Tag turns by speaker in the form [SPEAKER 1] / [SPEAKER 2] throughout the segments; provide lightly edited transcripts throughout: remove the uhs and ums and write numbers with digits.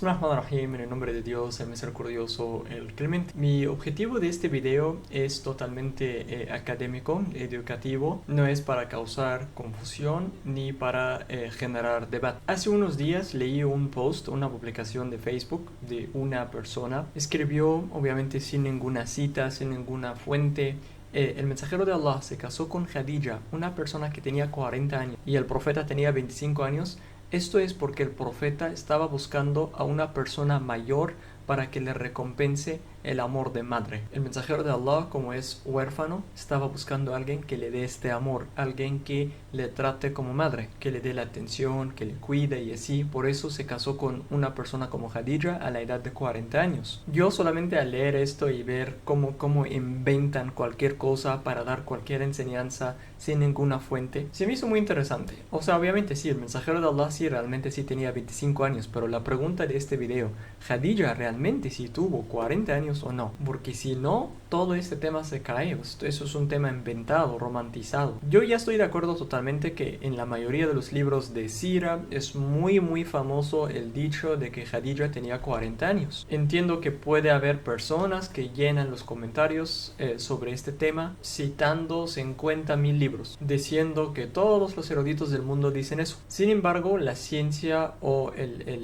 [SPEAKER 1] Bismillahirrahmanirrahim, en el nombre de Dios, el misericordioso, el clemente. Mi objetivo de este video es totalmente académico, educativo. No es para causar confusión ni para generar debate. Hace unos días leí un post, una publicación de Facebook de una persona. Escribió, obviamente sin ninguna cita, sin ninguna fuente. El mensajero de Allah se casó con Khadija, una persona que tenía 40 años, y el profeta tenía 25 años. Esto es porque el profeta estaba buscando a una persona mayor para que le recompense el amor de madre. El mensajero de Allah, como es huérfano, estaba buscando a alguien que le dé este amor, alguien que le trate como madre, que le dé la atención, que le cuide y así. Por eso se casó con una persona como Khadija a la edad de 40 años. Yo solamente al leer esto y ver cómo inventan cualquier cosa para dar cualquier enseñanza sin ninguna fuente, se me hizo muy interesante. O sea, obviamente sí, el mensajero de Allah sí realmente sí tenía 25 años, pero la pregunta de este video, ¿Khadija realmente sí tuvo 40 años o no? Porque si no, todo este tema se cae. Eso es un tema inventado, romantizado. Yo ya estoy de acuerdo totalmente que en la mayoría de los libros de Sira es muy famoso el dicho de que Khadija tenía 40 años. Entiendo que puede haber personas que llenan los comentarios sobre este tema citando 50.000 libros, diciendo que todos los eruditos del mundo dicen eso. Sin embargo, la ciencia o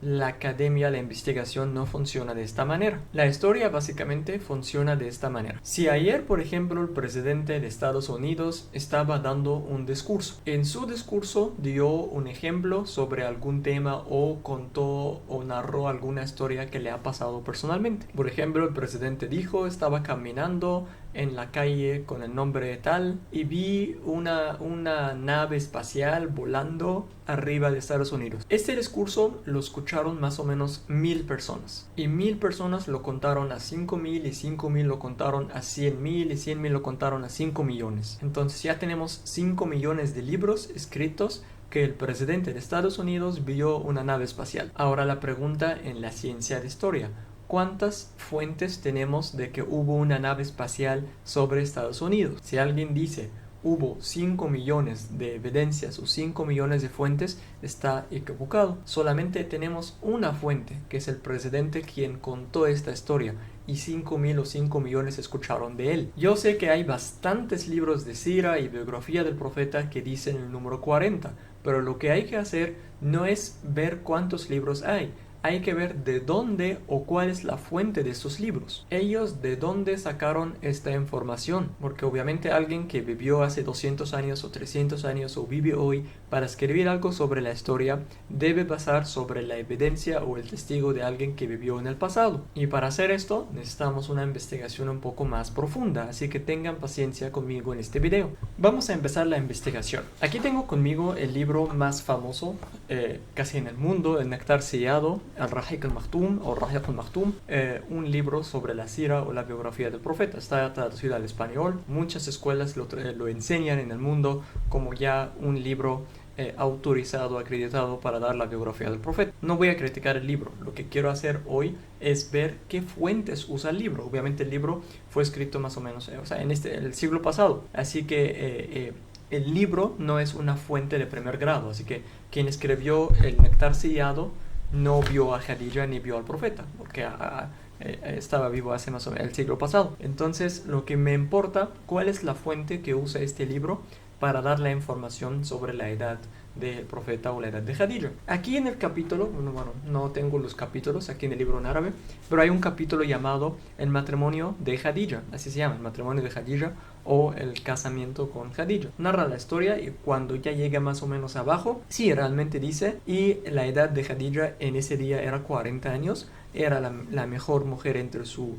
[SPEAKER 1] la academia, la investigación no funciona de esta manera. La historia básicamente funciona de esta manera. Si ayer, por ejemplo, el presidente de Estados Unidos estaba dando un discurso, en su discurso dio un ejemplo sobre algún tema o contó o narró alguna historia que le ha pasado personalmente. Por ejemplo, el presidente dijo, estaba caminando en la calle con el nombre de tal y vi una nave espacial volando arriba de Estados Unidos. Este discurso lo escucharon más o menos 1000 personas y 1000 personas lo contaron a 5000 y 5000 lo contaron a 100.000 y 100.000 lo contaron a 5 millones. Entonces ya tenemos 5 millones de libros escritos que el presidente de Estados Unidos vio una nave espacial. Ahora la pregunta en la ciencia de historia: ¿cuántas fuentes tenemos de que hubo una nave espacial sobre Estados Unidos? Si alguien dice hubo 5 millones de evidencias o 5 millones de fuentes, está equivocado. Solamente tenemos una fuente, que es el presidente quien contó esta historia, y 5.000 o 5 millones escucharon de él. Yo sé que hay bastantes libros de sira y biografía del profeta que dicen el número 40, pero lo que hay que hacer no es ver cuántos libros hay que ver de dónde o cuál es la fuente de estos libros. Ellos de dónde sacaron esta información. Porque obviamente alguien que vivió hace 200 años o 300 años o vive hoy, para escribir algo sobre la historia, debe basar sobre la evidencia o el testigo de alguien que vivió en el pasado. Y para hacer esto necesitamos una investigación un poco más profunda. Así que tengan paciencia conmigo en este video. Vamos a empezar la investigación. Aquí tengo conmigo el libro más famoso casi en el mundo, El Néctar Sellado, Al-Rahiq al-Maktum o Rahiq al-Maktum, un libro sobre la sira o la biografía del profeta. Está traducido al español. Muchas escuelas lo enseñan en el mundo como ya un libro autorizado, acreditado para dar la biografía del profeta. No voy a criticar el libro. Lo que quiero hacer hoy es ver qué fuentes usa el libro. Obviamente el libro fue escrito más o menos en el siglo pasado. Así que el libro no es una fuente de primer grado. Así que quien escribió El Néctar Sellado no vio a Khadija ni vio al profeta, porque estaba vivo hace más o menos el siglo pasado. Entonces lo que me importa, cuál es la fuente que usa este libro para dar la información sobre la edad del profeta o la edad de Khadija. Aquí en el capítulo, bueno, no tengo los capítulos aquí en el libro en árabe, pero hay un capítulo llamado El matrimonio de Khadija, así se llama, el matrimonio de Khadija o el casamiento con Khadija. Narra la historia y cuando ya llega más o menos abajo, sí, realmente dice, y la edad de Khadija en ese día era 40 años, era la mejor mujer entre su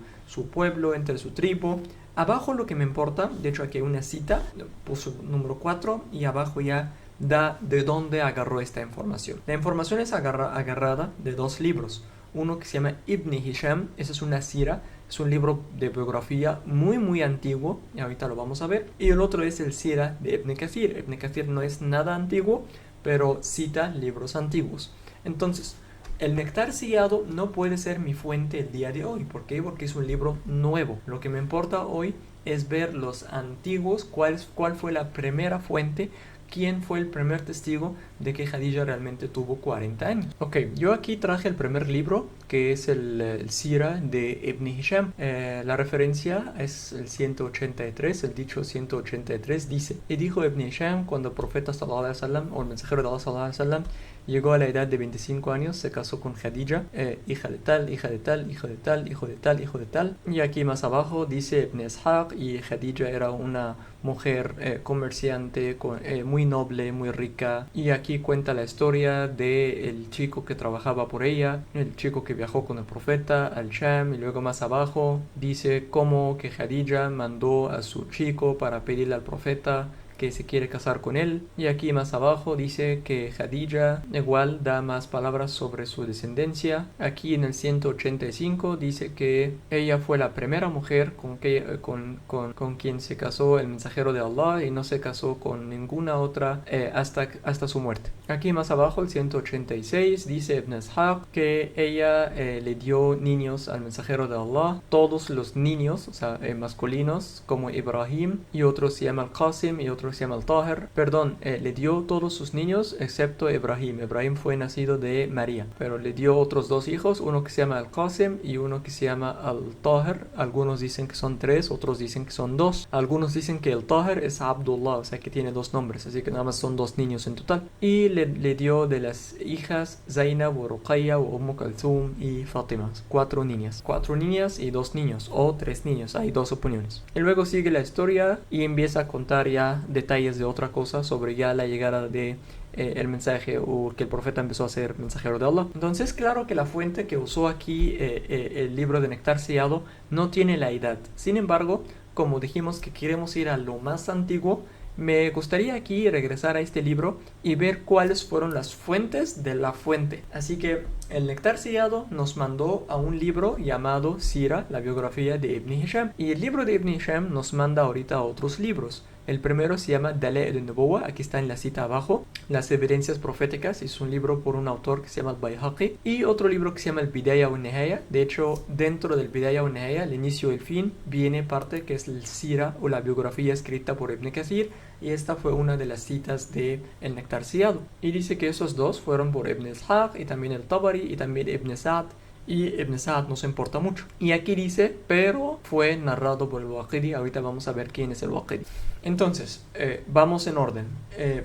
[SPEAKER 1] pueblo, entre su tribu. Abajo lo que me importa, de hecho aquí hay una cita, puso número 4 y abajo ya da de dónde agarró esta información. La información es agarrada de dos libros. Uno que se llama Ibn Hisham, esa es una sira, es un libro de biografía muy antiguo, y ahorita lo vamos a ver. Y el otro es el Sira de Ibn Kathir. Ibn Kathir no es nada antiguo, pero cita libros antiguos. Entonces, El Néctar Sellado no puede ser mi fuente el día de hoy. ¿Por qué? Porque es un libro nuevo. Lo que me importa hoy es ver los antiguos, cuál fue la primera fuente quién fue el primer testigo de que Khadija realmente tuvo 40 años. Ok, yo aquí traje el primer libro, que es el Sira de Ibn Hisham. La referencia es el 183, el dicho 183 dice: y dijo Ibn Hisham, cuando el profeta sallallahu alaihi wasallam, o el mensajero de Allah sallallahu alaihi wasallam, llegó a la edad de 25 años, se casó con Khadija, hija de tal, hija de tal, hijo de tal, hijo de tal, hijo de tal. Y aquí más abajo dice Ibn Ishaq, y Khadija era una mujer comerciante, muy noble, muy rica. Y aquí cuenta la historia del chico que trabajaba por ella, el chico que viajó con el profeta al Sham. Y luego más abajo dice cómo que Khadija mandó a su chico para pedirle al profeta que se quiere casar con él. Y aquí más abajo dice que Khadija igual da más palabras sobre su descendencia. Aquí en el 185 dice que ella fue la primera mujer con quien se casó el mensajero de Allah, y no se casó con ninguna otra hasta su muerte. Aquí más abajo, el 186, dice Ibn Ishaq que ella le dio niños al mensajero de Allah, todos los niños, o sea, masculinos, como Ibrahim, y otros se llama Al-Qasim y otros se llama Al-Tahir. Perdón, le dio todos sus niños excepto Ibrahim. Ibrahim fue nacido de María, pero le dio otros dos hijos, uno que se llama Al-Qasim y uno que se llama Al-Tahir. Algunos dicen que son tres, otros dicen que son dos. Algunos dicen que Al-Tahir es Abdullah, o sea que tiene dos nombres, así que nada más son dos niños en total. Y le dio de las hijas Zainab, Ruqayya, Kulthum y Fatima. Cuatro niñas y dos niños, o tres niños, hay dos opiniones. Y luego sigue la historia y empieza a contar ya detalles de otra cosa sobre ya la llegada de el mensaje, o que el profeta empezó a ser mensajero de Allah. Entonces, claro que la fuente que usó aquí el libro de Néctar Sellado no tiene la edad. Sin embargo, como dijimos que queremos ir a lo más antiguo, me gustaría aquí regresar a este libro y ver cuáles fueron las fuentes de la fuente. Así que el Néctar Sellado nos mandó a un libro llamado Sira, la biografía de Ibn Hisham. Y el libro de Ibn Hisham nos manda ahorita a otros libros. El primero se llama Dala'il al-Nubuwah, aquí está en la cita abajo, las evidencias proféticas. Es un libro por un autor que se llama Al-Bayhaqi. Y otro libro que se llama el Bidaya wa Nihaya. De hecho, dentro del Bidaya wa Nihaya, el inicio y el fin, viene parte que es el Sira, o la biografía escrita por Ibn Kathir. Y esta fue una de las citas de el Néctar Sellado. Y dice que esos dos fueron por Ibn Ishaq, y también el Tabari, y también Ibn Sa'd. Y Ibn Sa'd nos importa mucho. Y aquí dice, pero fue narrado por el Waqidi. Ahorita vamos a ver quién es el Waqidi. Entonces, vamos en orden.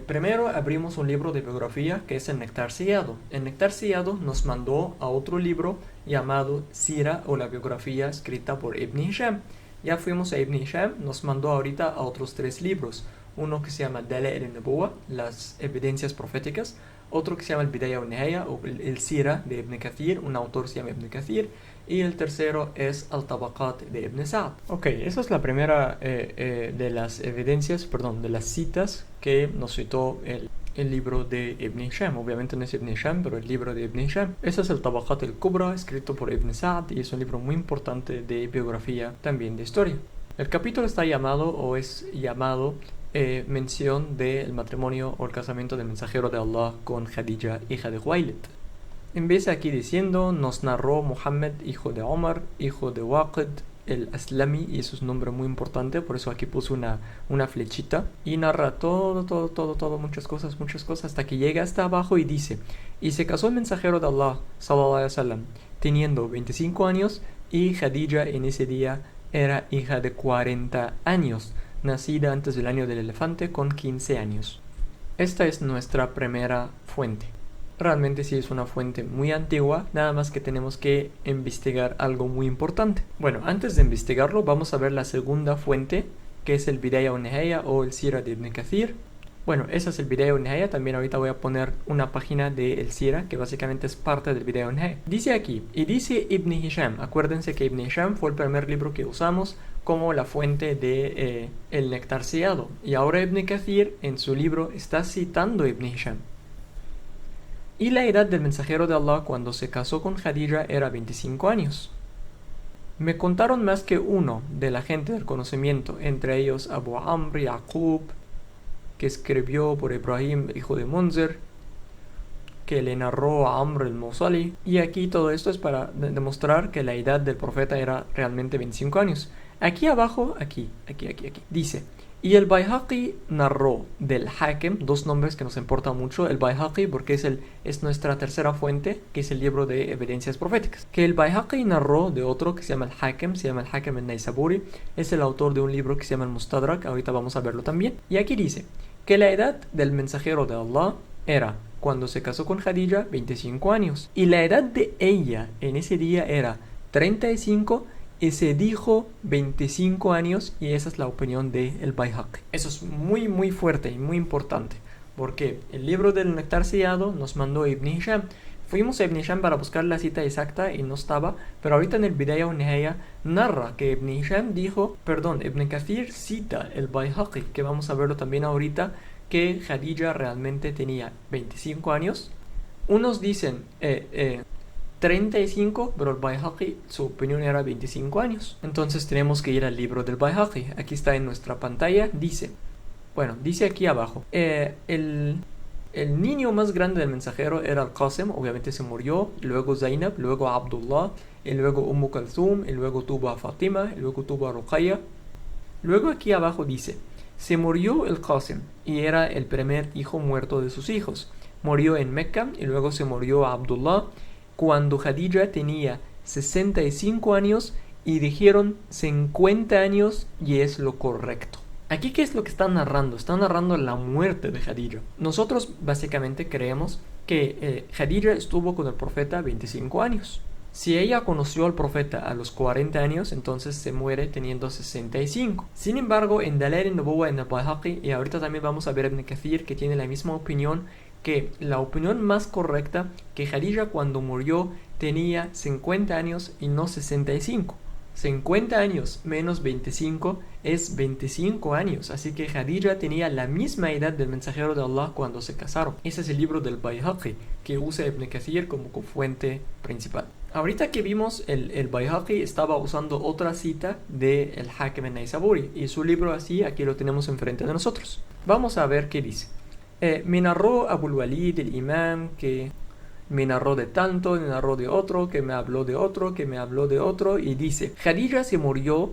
[SPEAKER 1] Primero abrimos un libro de biografía que es el Néctar Sellado. El Néctar Sellado nos mandó a otro libro llamado Sira, o la biografía escrita por Ibn Hisham. Ya fuimos a Ibn Hisham, nos mandó ahorita a otros tres libros. Uno que se llama Dala'il al-Nubuwah, las evidencias proféticas. Otro que se llama el Bidaya wa Nihaya, o el Sira de Ibn Kathir, un autor se llama Ibn Kathir. Y el tercero es Al-Tabaqat de Ibn Sa'd. Ok, esa es la primera de las evidencias, de las citas que nos citó el libro de Ibn Hisham. Obviamente no es Ibn Hisham, pero el libro de Ibn Hisham. Ese es el Tabaqat al-Kubra, escrito por Ibn Sa'd, y es un libro muy importante de biografía, también de historia. El capítulo está llamado, o es llamado, mención del matrimonio o el casamiento del mensajero de Allah con Khadija, hija de Khuwailid. Empieza aquí diciendo: nos narró Muhammad, hijo de Omar, hijo de Waqid el Aslami, y eso es un nombre muy importante, por eso aquí puse una flechita, y narra todo, muchas cosas, hasta que llega hasta abajo y dice: y se casó el mensajero de Allah, sallallahu alaihi wasallam, teniendo 25 años, y Khadija en ese día era hija de 40 años, nacida antes del año del elefante, con 15 años. Esta es nuestra primera fuente. Realmente sí es una fuente muy antigua, nada más que tenemos que investigar algo muy importante. Bueno, antes de investigarlo, vamos a ver la segunda fuente, que es el Bidaya wa Nihaya, o el Sira de Ibn Kathir. Bueno, esa es el Bidaya wa Nihaya. También ahorita voy a poner una página de el Sira, que básicamente es parte del Bidaya wa Nihaya. Dice aquí, y dice Ibn Hisham. Acuérdense que Ibn Hisham fue el primer libro que usamos como la fuente de el Néctar Sellado. Y ahora Ibn Kathir en su libro está citando Ibn Hisham. Y la edad del mensajero de Allah cuando se casó con Khadija era 25 años. Me contaron más que uno de la gente del conocimiento, entre ellos Abu Amr Yaqub, que escribió por Ibrahim, hijo de Munzir, que le narró a Amr al-Musali. Y aquí todo esto es para demostrar que la edad del profeta era realmente 25 años. Aquí abajo, aquí, dice: Y el Bayhaqi narró del Hakem, dos nombres que nos importan mucho. El Bayhaqi porque es nuestra tercera fuente, que es el libro de evidencias proféticas. Que el Bayhaqi narró de otro que se llama el Hakem, se llama el Hakem al-Naysaburi. Es el autor de un libro que se llama el Mustadrak, ahorita vamos a verlo también. Y aquí dice que la edad del mensajero de Allah era, cuando se casó con Khadija, 25 años. Y la edad de ella en ese día era 35 y se dijo 25 años, y esa es la opinión de el Bayhaqi. Eso es muy muy fuerte y muy importante, porque el libro del Nectar Sellado nos mandó Ibn Hisham. Fuimos a Ibn Hisham para buscar la cita exacta y no estaba, pero ahorita en el Bidaya wa Nihaya narra que Ibn Hisham dijo, Ibn Kathir cita el Bayhaqi, que vamos a verlo también ahorita, que Khadija realmente tenía 25 años. Unos dicen 35, pero el Bayhaqi, su opinión era 25 años. Entonces tenemos que ir al libro del Bayhaqi. Aquí está en nuestra pantalla. Dice aquí abajo, el niño más grande del mensajero era el Qasim, obviamente se murió. Luego Zainab, luego Abdullah, y luego Umm Kulthum, y luego tuvo a Fatima, y luego tuvo a Ruqayya. Luego aquí abajo dice, se murió el Qasim y era el primer hijo muerto de sus hijos. Murió en Mecca y luego se murió Abdullah cuando Khadija tenía 65 años y dijeron 50 años y es lo correcto. Aquí, ¿qué es lo que están narrando? Están narrando la muerte de Khadija. Nosotros básicamente creemos que Khadija estuvo con el profeta 25 años. Si ella conoció al profeta a los 40 años, entonces se muere teniendo 65. Sin embargo, en Dalail an-Nubuwah, en el Bayhaqi, y ahorita también vamos a ver Ibn Kathir, que tiene la misma opinión, que la opinión más correcta, que Khadija cuando murió tenía 50 años y no 65. 50 años menos 25 es 25 años, así que Khadija tenía la misma edad del mensajero de Allah cuando se casaron. Ese es el libro del Bayhaqi, que usa Ibn Kathir como fuente principal. Ahorita que vimos, el Bayhaqi estaba usando otra cita del Hakem al-Naysaburi, y su libro así, aquí lo tenemos enfrente de nosotros. Vamos a ver qué dice. Me narró Abul Walid, el imam, que me narró de tanto, me narró de otro, que me habló de otro, que me habló de otro, y dice, Khadija se murió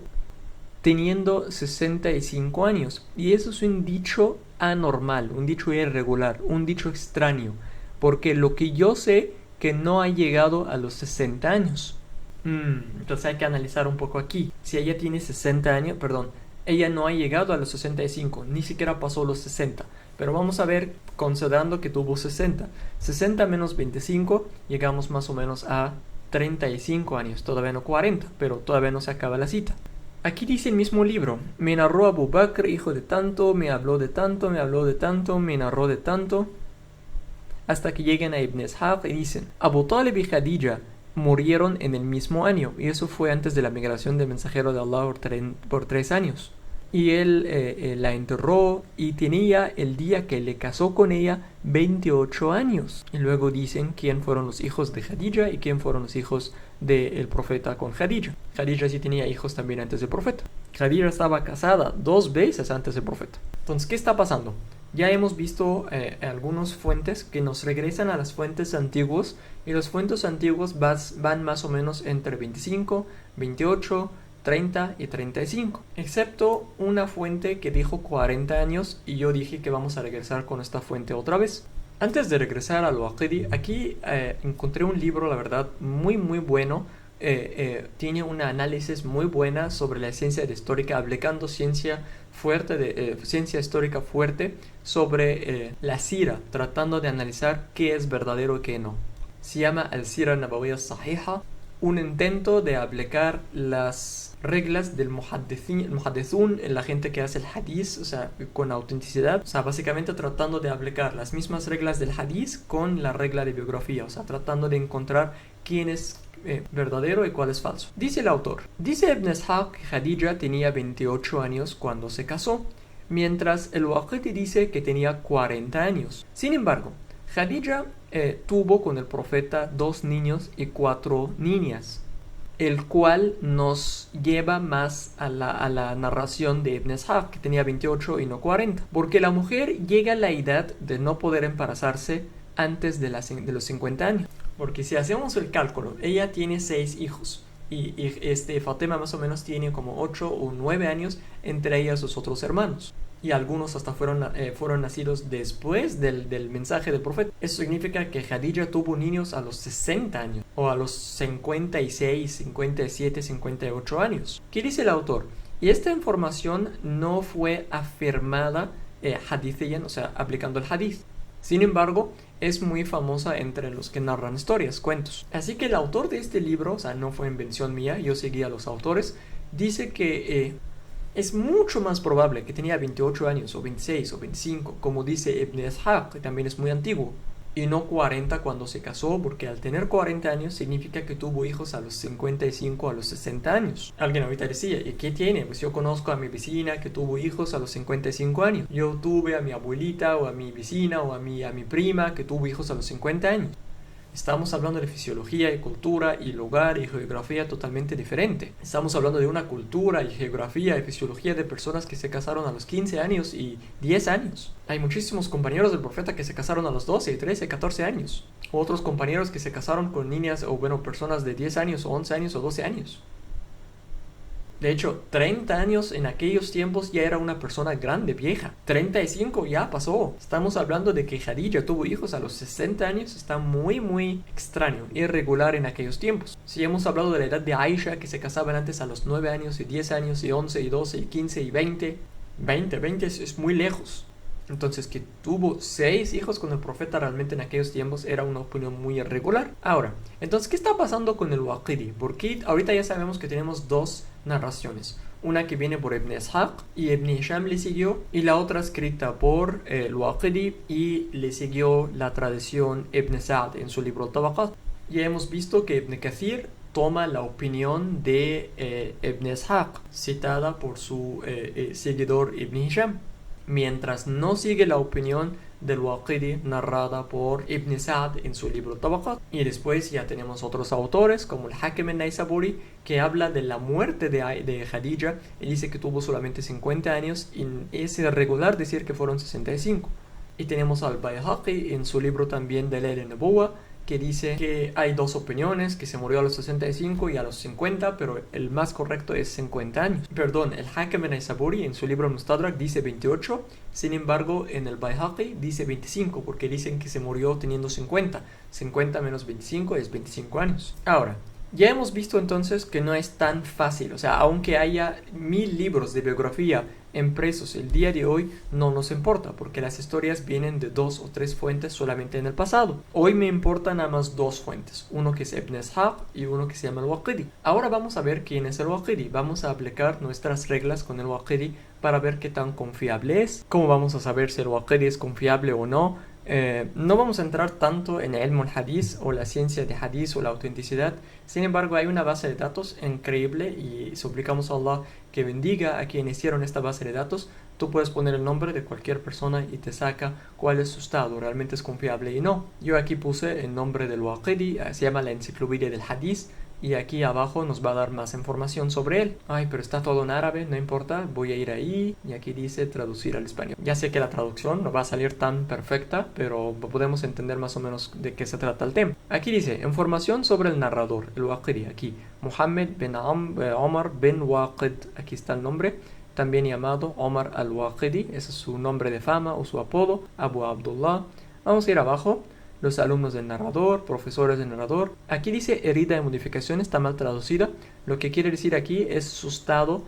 [SPEAKER 1] teniendo 65 años, y eso es un dicho anormal, un dicho irregular, un dicho extraño, porque lo que yo sé que no ha llegado a los 60 años. Entonces hay que analizar un poco aquí. Si ella tiene 60 años, ella no ha llegado a los 65, ni siquiera pasó los 60. Pero vamos a ver, considerando que tuvo 60. 60 menos 25, llegamos más o menos a 35 años. Todavía no 40, pero todavía no se acaba la cita. Aquí dice el mismo libro, me narró Abu Bakr, hijo de tanto, me habló de tanto, me habló de tanto, me narró de tanto, hasta que lleguen a Ibn Ishaq y dicen, Abu Talib y Khadija murieron en el mismo año, y eso fue antes de la migración del mensajero de Allah por 3 años. Y él la enterró y tenía el día que le casó con ella 28 años. Y luego dicen quién fueron los hijos de Khadija y quién fueron los hijos del profeta con Khadija. Khadija sí tenía hijos también antes del profeta. Khadija estaba casada 2 veces antes del profeta. Entonces, ¿qué está pasando? Ya hemos visto algunas fuentes que nos regresan a las fuentes antiguas, y las fuentes antiguas van más o menos entre 25, 28, 30 y 35, excepto una fuente que dijo 40 años, y yo dije que vamos a regresar con esta fuente otra vez. Antes de regresar al Waqidi, aquí encontré un libro, la verdad, muy muy bueno. Tiene un análisis muy buena sobre la ciencia histórica, aplicando ciencia histórica fuerte sobre la Sira, tratando de analizar qué es verdadero y qué no. Se llama Al-Sira Nabawiyya Sahiha, un intento de aplicar las reglas del muhaddithun, la gente que hace el hadith, o sea, con autenticidad, o sea, básicamente tratando de aplicar las mismas reglas del hadith con la regla de biografía, o sea, tratando de encontrar quién es verdadero y cuál es falso. Dice el autor, dice Ibn Ishaq que Khadija tenía 28 años cuando se casó, mientras el Waqidi dice que tenía 40 años. Sin embargo, Khadija tuvo con el profeta 2 niños y 4 niñas, el cual nos lleva más a la narración de Ibn Ishaq, que tenía 28 y no 40, porque la mujer llega a la edad de no poder embarazarse antes de los 50 años. Porque si hacemos el cálculo, ella tiene 6 hijos y Fatima más o menos tiene como 8 o 9 años, entre ellas sus otros hermanos. Y algunos hasta fueron nacidos después del mensaje del profeta. Eso significa que Khadija tuvo niños a los 60 años, o a los 56, 57, 58 años. ¿Qué dice el autor? Y esta información no fue afirmada hadithiyan, o sea, aplicando el hadith. Sin embargo, es muy famosa entre los que narran historias, cuentos. Así que el autor de este libro, o sea, no fue invención mía, yo seguí a los autores, dice que es mucho más probable que tenía 28 años, o 26, o 25, como dice Ibn Ishaq, que también es muy antiguo, y no 40 cuando se casó, porque al tener 40 años significa que tuvo hijos a los 55, a los 60 años. Alguien ahorita decía, ¿y qué tiene? Pues yo conozco a mi vecina que tuvo hijos a los 55 años. Yo tuve a mi abuelita, o a mi vecina, o a mi prima que tuvo hijos a los 50 años. Estamos hablando de fisiología y cultura y lugar y geografía totalmente diferente. Estamos hablando de una cultura y geografía y fisiología de personas que se casaron a los 15 años y 10 años. Hay muchísimos compañeros del profeta que se casaron a los 12, 13, 14 años. Otros compañeros que se casaron con niñas o personas de 10 años o 11 años o 12 años. De hecho, 30 años en aquellos tiempos ya era una persona grande, vieja. 35 ya pasó. Estamos hablando de que Khadija tuvo hijos a los 60 años. Está muy, muy extraño, irregular en aquellos tiempos. Si hemos hablado de la edad de Aisha, que se casaban antes a los 9 años y 10 años y 11 y 12 y 15 y 20. 20 es muy lejos. Entonces, que tuvo 6 hijos con el profeta realmente en aquellos tiempos era una opinión muy irregular. Ahora, entonces, ¿qué está pasando con el Waqidi? Porque ahorita ya sabemos que tenemos 2 narraciones. Una que viene por Ibn Ishaq y Ibn Hisham le siguió, y la otra escrita por el Waqidi y le siguió la tradición Ibn Sa'd en su libro Tabaqat. Ya hemos visto que Ibn Kathir toma la opinión de Ibn Ishaq, citada por su seguidor Ibn Hisham, mientras no sigue la opinión del Waqidi narrada por Ibn Sa'd en su libro Tabaqat. Y después ya tenemos otros autores como el Hakim al-Naysaburi, que habla de la muerte de Khadija y dice que tuvo solamente 50 años, y es irregular decir que fueron 65. Y tenemos al Bayhaqi en su libro también de Layl an-Nubuwah, que dice que hay 2 opiniones, que se murió a los 65 y a los 50, pero el más correcto es 50 años. Perdón, el Hakim al-Naysaburi en su libro Mustadrak dice 28, sin embargo en el Bayhaqi dice 25, porque dicen que se murió teniendo 50. 50 menos 25 es 25 años. Ahora, ya hemos visto entonces que no es tan fácil, o sea, aunque haya 1000 libros de biografía impresos el día de hoy, no nos importa, porque las historias vienen de 2 o 3 fuentes solamente en el pasado. Hoy me importan nada más 2 fuentes, uno que es Ibn Ishaq y uno que se llama el Waqidi. Ahora vamos a ver quién es el Waqidi, vamos a aplicar nuestras reglas con el Waqidi para ver qué tan confiable es. ¿Cómo vamos a saber si el Waqidi es confiable o no? No vamos a entrar tanto en el ilm al-hadith o la ciencia de hadith o la autenticidad. Sin embargo, hay una base de datos increíble y suplicamos a Allah que bendiga a quienes hicieron esta base de datos. Tú puedes poner el nombre de cualquier persona y te saca cuál es su estado, realmente es confiable y no. Yo aquí puse el nombre del Waqidi, se llama la enciclopedia del hadith, y aquí abajo nos va a dar más información sobre él. Ay, pero está todo en árabe, no importa, voy a ir ahí y aquí dice traducir al español. Ya sé que la traducción no va a salir tan perfecta, pero podemos entender más o menos de qué se trata el tema. Aquí dice, información sobre el narrador, el Waqidi, aquí, Muhammad bin Omar bin Waqid, aquí está el nombre, también llamado Omar al-Waqidi, ese es su nombre de fama o su apodo, Abu Abdullah. Vamos a ir abajo. Los alumnos del narrador, profesores del narrador. Aquí dice herida de modificación, está mal traducida. Lo que quiere decir aquí es su estado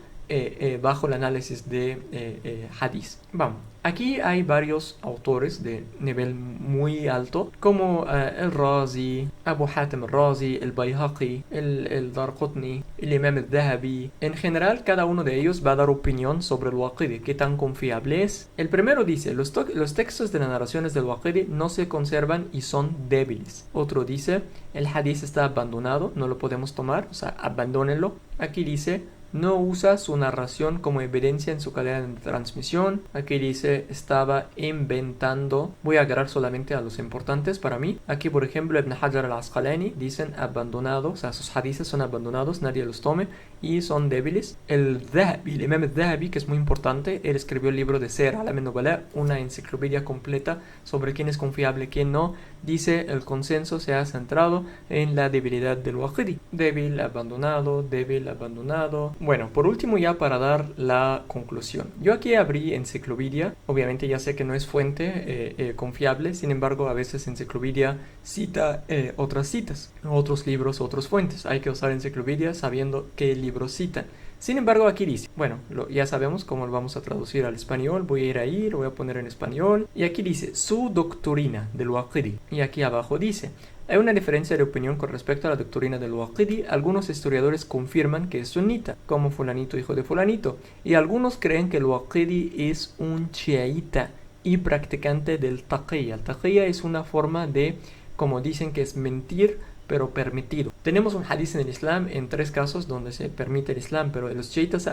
[SPEAKER 1] bajo el análisis de hadith. Vamos, aquí hay varios autores de nivel muy alto, como el Razi, Abu Hatim al-Razi, el Bayhaqi, el Darqutni, el Imam al-Dhahabi. En general, cada uno de ellos va a dar opinión sobre el Waqidi, qué tan confiable es. El primero dice, los textos de las narraciones del Waqidi no se conservan y son débiles. Otro dice, el hadith está abandonado, no lo podemos tomar, o sea, abandónenlo. Aquí dice, no usa su narración como evidencia en su cadena de transmisión. Aquí dice estaba inventando. Voy a agarrar solamente a los importantes para mí. Aquí por ejemplo Ibn Hajar al-Asqalani dicen abandonados, o sea sus hadices son abandonados, nadie los tome y son débiles. El Imam al-Dhahabi, que es muy importante, él escribió el libro de Siyar A'lam an-Nubala, una enciclopedia completa sobre quién es confiable, quién no. Dice el consenso se ha centrado en la debilidad del Waqidi. Débil, abandonado, débil, abandonado. Bueno, por último ya para dar la conclusión. Yo aquí abrí Enciclopedia. Obviamente ya sé que no es fuente confiable. Sin embargo, a veces Enciclopedia cita otras citas, otros libros, otras fuentes. Hay que usar Enciclopedia sabiendo qué libros citan. Sin embargo, aquí dice, bueno, ya sabemos cómo lo vamos a traducir al español. Voy a ir ahí, lo voy a poner en español. Y aquí dice, su doctrina del Waqidi. Y aquí abajo dice, hay una diferencia de opinión con respecto a la doctrina del Waqidi. Algunos historiadores confirman que es sunita, como fulanito hijo de fulanito. Y algunos creen que el Waqidi es un chiita y practicante del taqiyya. El taqiyya es una forma de, como dicen, que es mentir, pero permitido. Tenemos un hadith en el Islam en 3 casos donde se permite el Islam, pero los chiitas,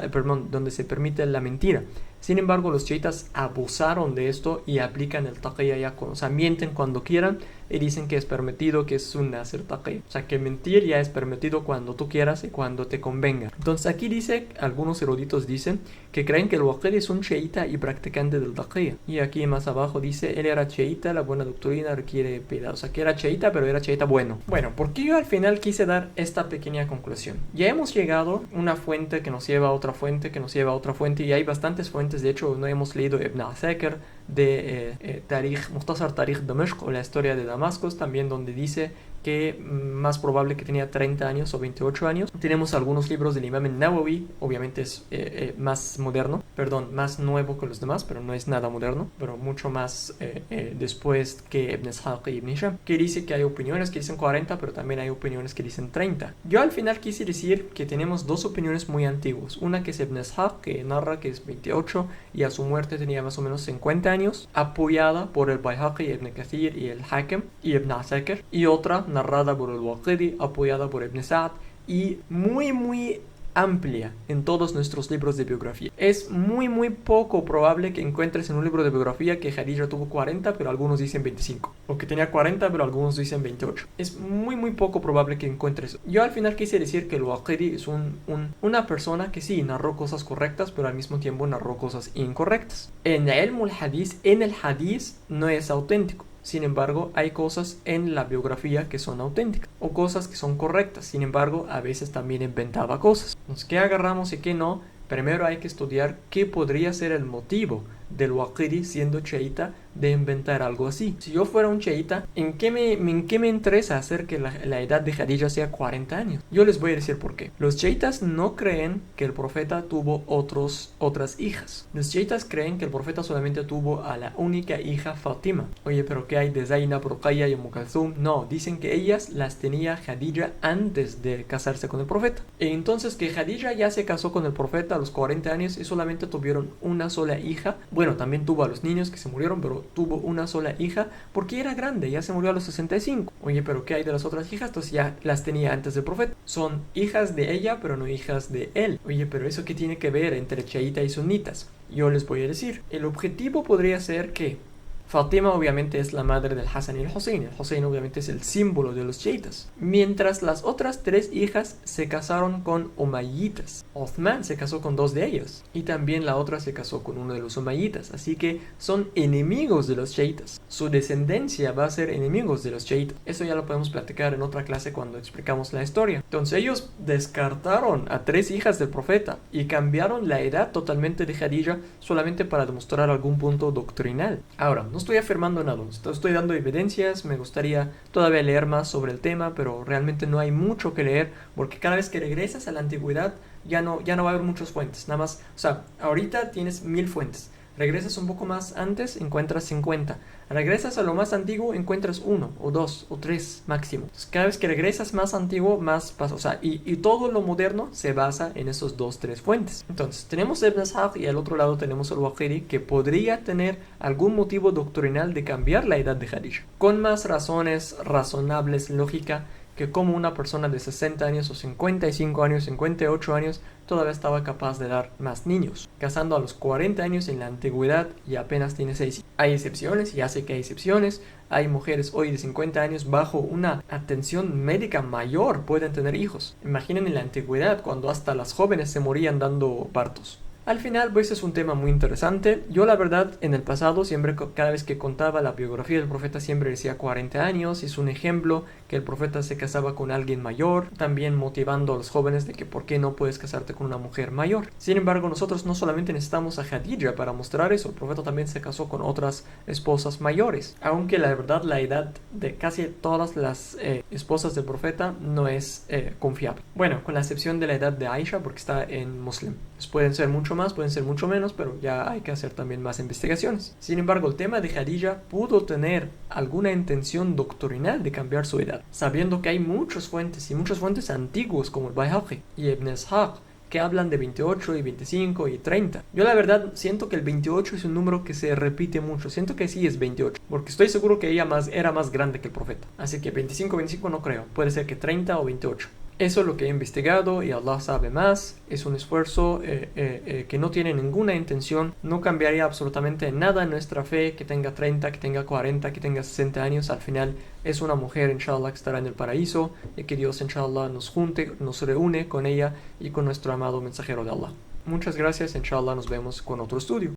[SPEAKER 1] donde se permite la mentira. Sin embargo, los chiitas abusaron de esto y aplican el taqiyya ya, o sea, mienten cuando quieran y dicen que es permitido, que es sunna hacer taqiyya. O sea, que mentir ya es permitido cuando tú quieras y cuando te convenga. Entonces aquí dice, algunos eruditos dicen que creen que el Waqidi es un chiita y practicante del taqiyya. Y aquí más abajo dice, él era chiita, la buena doctrina requiere piedad. O sea, que era chiita, pero era chiita bueno. Bueno, ¿por qué yo al final quise dar esta pequeña conclusión? Ya hemos llegado a una fuente que nos lleva a otra fuente, que nos lleva a otra fuente, y hay bastantes fuentes. De hecho, no hemos leído Ibn Asakir de Mukhtasar Tarikh Damashq, o la historia de Damasco, también donde dice que más probable que tenía 30 años o 28 años. Tenemos algunos libros del Imam al-Nawawi, obviamente es más moderno, más nuevo que los demás, pero no es nada moderno, pero mucho más después que Ibn Ishaq y Ibn Hisham, que dice que hay opiniones que dicen 40, pero también hay opiniones que dicen 30. Yo al final quise decir que tenemos 2 opiniones muy antiguas, una que es Ibn Ishaq, que narra que es 28 y a su muerte tenía más o menos 50 años, apoyada por el Bayhaqi, Ibn Kathir y el Hakim y Ibn Asakir, y otra narrada por el Waqidi, apoyada por Ibn Sa'd y muy amplia en todos nuestros libros de biografía. Es muy poco probable que encuentres en un libro de biografía que Khadija tuvo 40 pero algunos dicen 25, o que tenía 40 pero algunos dicen 28. Es muy poco probable que encuentres. Yo al final quise decir que el Waqidi es una persona que sí narró cosas correctas, pero al mismo tiempo narró cosas incorrectas. En el hadith no es auténtico. Sin embargo, hay cosas en la biografía que son auténticas o cosas que son correctas. Sin embargo, a veces también inventaba cosas. Entonces, ¿qué agarramos y qué no? Primero hay que estudiar qué podría ser el motivo del Waqidi, siendo chiita, de inventar algo así. Si yo fuera un chiita, ¿en qué me interesa hacer que la edad de Khadija sea 40 años? Yo les voy a decir por qué. Los chiitas no creen que el profeta tuvo otras hijas. Los chiitas creen que el profeta solamente tuvo a la única hija Fatima. Oye, pero ¿qué hay de Zainab, Ruqayya y Kalthum? No, dicen que ellas las tenía Khadija antes de casarse con el profeta. E entonces que Khadija ya se casó con el profeta a los 40 años y solamente tuvieron una sola hija. Bueno, también tuvo a los niños que se murieron, pero tuvo una sola hija porque era grande, ya se murió a los 65. Oye, pero ¿qué hay de las otras hijas? Entonces ya las tenía antes del profeta. Son hijas de ella, pero no hijas de él. Oye, pero ¿eso qué tiene que ver entre chiita y sunitas? Yo les voy a decir. El objetivo podría ser que Fatima obviamente es la madre del Hassan y el Hussein. El Hussein obviamente es el símbolo de los chiitas. Mientras las otras 3 hijas se casaron con umayyitas. Uthman se casó con 2 de ellos. Y también la otra se casó con uno de los umayyitas. Así que son enemigos de los chiitas. Su descendencia va a ser enemigos de los chiitas. Eso ya lo podemos platicar en otra clase cuando explicamos la historia. Entonces ellos descartaron a 3 hijas del profeta y cambiaron la edad totalmente de Khadija solamente para demostrar algún punto doctrinal. Ahora, no estoy afirmando nada, estoy dando evidencias. Me gustaría todavía leer más sobre el tema, pero realmente no hay mucho que leer, porque cada vez que regresas a la antigüedad ya no va a haber muchas fuentes, nada más. O sea, ahorita tienes 1000 fuentes, regresas un poco más antes, encuentras 50, regresas a lo más antiguo, encuentras 1 o 2 o 3 máximo. Entonces, cada vez que regresas más antiguo, más pasa. O sea, y todo lo moderno se basa en esos 2-3 fuentes. Entonces, tenemos Ibn Ishaq y al otro lado tenemos el Waqidi, que podría tener algún motivo doctrinal de cambiar la edad de Khadija. Con más razones razonables, lógica, que como una persona de 60 años o 55 años, 58 años, todavía estaba capaz de dar más niños, casando a los 40 años en la antigüedad y apenas tiene 6. Hay excepciones, ya sé que hay excepciones. Hay mujeres hoy de 50 años bajo una atención médica mayor pueden tener hijos. Imaginen en la antigüedad cuando hasta las jóvenes se morían dando partos. Al final, pues es un tema muy interesante. Yo la verdad, en el pasado, siempre, cada vez que contaba la biografía del profeta, siempre decía 40 años. Es un ejemplo que el profeta se casaba con alguien mayor, también motivando a los jóvenes de que por qué no puedes casarte con una mujer mayor. Sin embargo, nosotros no solamente necesitamos a Khadija para mostrar eso, el profeta también se casó con otras esposas mayores. Aunque la verdad, la edad de casi todas las esposas del profeta no es confiable. Bueno, con la excepción de la edad de Aisha, porque está en Muslim. Pueden ser mucho más, pueden ser mucho menos, pero ya hay que hacer también más investigaciones. Sin embargo, el tema de Khadija pudo tener alguna intención doctrinal de cambiar su edad, sabiendo que hay muchas fuentes y muchas fuentes antiguas como el Bayhaqi y Ibn Ishaq que hablan de 28 y 25 y 30. Yo la verdad siento que el 28 es un número que se repite mucho. Siento que sí es 28, porque estoy seguro que ella era más grande que el profeta. Así que 25 no creo. Puede ser que 30 o 28. Eso es lo que he investigado y Allah sabe más. Es un esfuerzo que no tiene ninguna intención. No cambiaría absolutamente nada en nuestra fe que tenga 30, que tenga 40, que tenga 60 años. Al final es una mujer, inshallah, que estará en el paraíso y que Dios, inshallah, nos reúne con ella y con nuestro amado mensajero de Allah. Muchas gracias, inshallah, nos vemos con otro estudio.